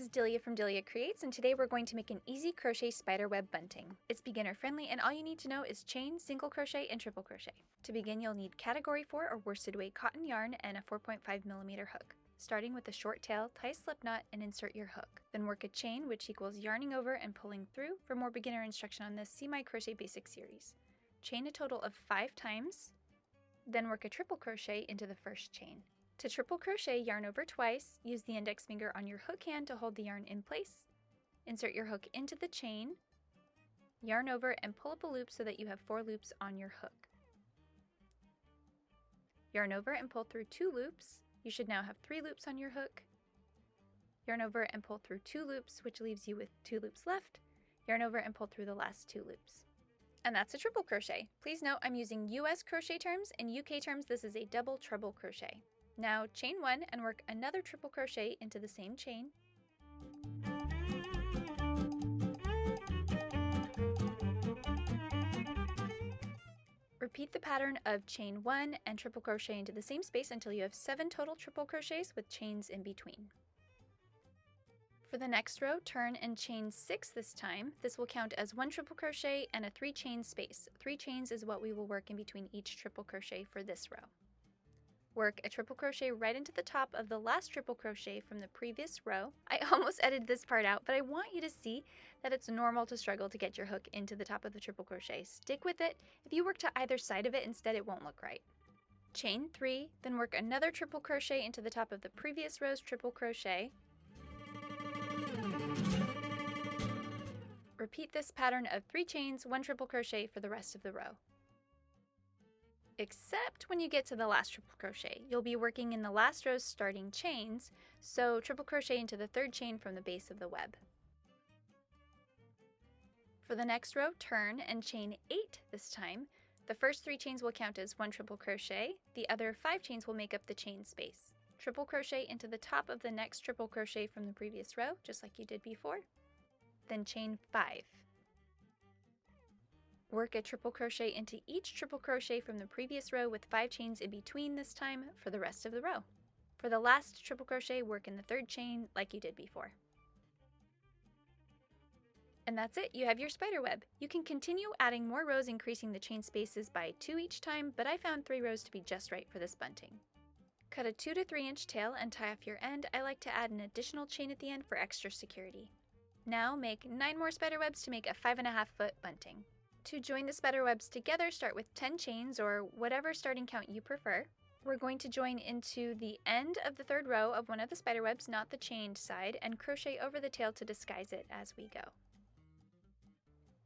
is Delia from Delia Creates, and today we're going to make an easy crochet spiderweb bunting. It's beginner friendly, and all you need to know is chain, single crochet, and triple crochet. To begin, you'll need category 4 or worsted weight cotton yarn and a 4.5mm hook. Starting with a short tail, tie a slip knot and insert your hook. Then work a chain, which equals yarning over and pulling through. For more beginner instruction on this, see my Crochet Basics series. Chain a total of 5 times, then work a triple crochet into the first chain. To triple crochet, yarn over twice, use the index finger on your hook hand to hold the yarn in place. Insert your hook into the chain, yarn over and pull up a loop so that you have 4 loops on your hook. Yarn over and pull through 2 loops. You should now have 3 loops on your hook. Yarn over and pull through 2 loops, which leaves you with 2 loops left. Yarn over and pull through the last 2 loops. And that's a triple crochet. Please note I'm using US crochet terms. In UK terms, this is a double treble crochet. Now chain 1 and work another triple crochet into the same chain. Repeat the pattern of chain 1 and triple crochet into the same space until you have 7 total triple crochets with chains in between. For the next row, turn and chain 6 this time. This will count as 1 triple crochet and a 3 chain space. 3 chains is what we will work in between each triple crochet for this row. Work a triple crochet right into the top of the last triple crochet from the previous row. I almost edited this part out, but I want you to see that it's normal to struggle to get your hook into the top of the triple crochet. Stick with it. If you work to either side of it instead, it won't look right. Chain 3, then work another triple crochet into the top of the previous row's triple crochet. Repeat this pattern of 3 chains, 1 triple crochet for the rest of the row. Except when you get to the last triple crochet. You'll be working in the last row's starting chains, so triple crochet into the 3rd chain from the base of the web. For the next row, turn and chain 8 this time. The first 3 chains will count as 1 triple crochet. The other 5 chains will make up the chain space. Triple crochet into the top of the next triple crochet from the previous row, just like you did before. Then chain 5. Work a triple crochet into each triple crochet from the previous row with 5 chains in between this time for the rest of the row. For the last triple crochet, work in the 3rd chain like you did before. And that's it, you have your spider web. You can continue adding more rows, increasing the chain spaces by 2 each time, but I found 3 rows to be just right for this bunting. Cut a 2 to 3 inch tail and tie off your end. I like to add an additional chain at the end for extra security. Now make 9 more spider webs to make a 5.5 foot bunting. To join the spider webs together, start with 10 chains or whatever starting count you prefer. We're going to join into the end of the 3rd row of one of the spider webs, not the chained side, and crochet over the tail to disguise it as we go.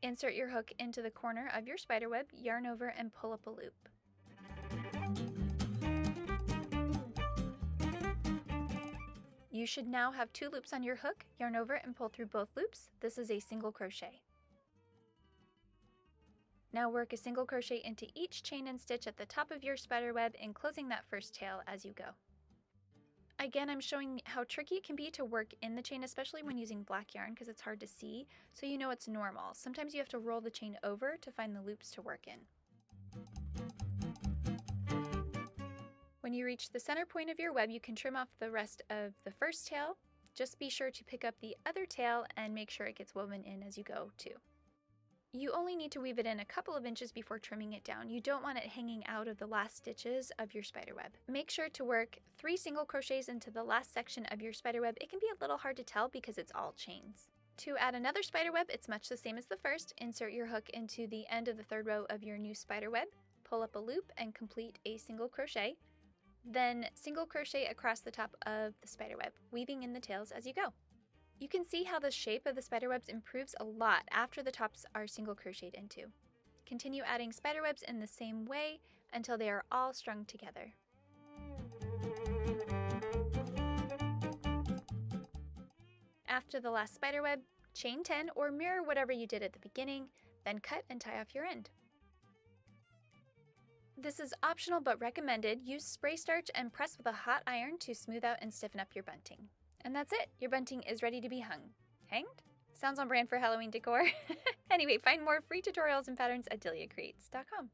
Insert your hook into the corner of your spider web, yarn over and pull up a loop. You should now have 2 loops on your hook, yarn over and pull through both loops. This is a single crochet. Now work a single crochet into each chain and stitch at the top of your spider web, enclosing that first tail as you go. Again, I'm showing how tricky it can be to work in the chain, especially when using black yarn because it's hard to see, so you know it's normal. Sometimes you have to roll the chain over to find the loops to work in. When you reach the center point of your web, you can trim off the rest of the first tail. Just be sure to pick up the other tail and make sure it gets woven in as you go too. You only need to weave it in a couple of inches before trimming it down. You don't want it hanging out of the last stitches of your spider web. Make sure to work 3 single crochets into the last section of your spider web. It can be a little hard to tell because it's all chains. To add another spider web, it's much the same as the first. Insert your hook into the end of the 3rd row of your new spider web, pull up a loop and complete a single crochet. Then single crochet across the top of the spider web, weaving in the tails as you go. You can see how the shape of the spider webs improves a lot after the tops are single crocheted into. Continue adding spider webs in the same way until they are all strung together. After the last spider web, chain 10 or mirror whatever you did at the beginning, then cut and tie off your end. This is optional but recommended. Use spray starch and press with a hot iron to smooth out and stiffen up your bunting. And that's it, your bunting is ready to be hung. Hanged? Sounds on brand for Halloween decor. Anyway, find more free tutorials and patterns at deliacreates.com.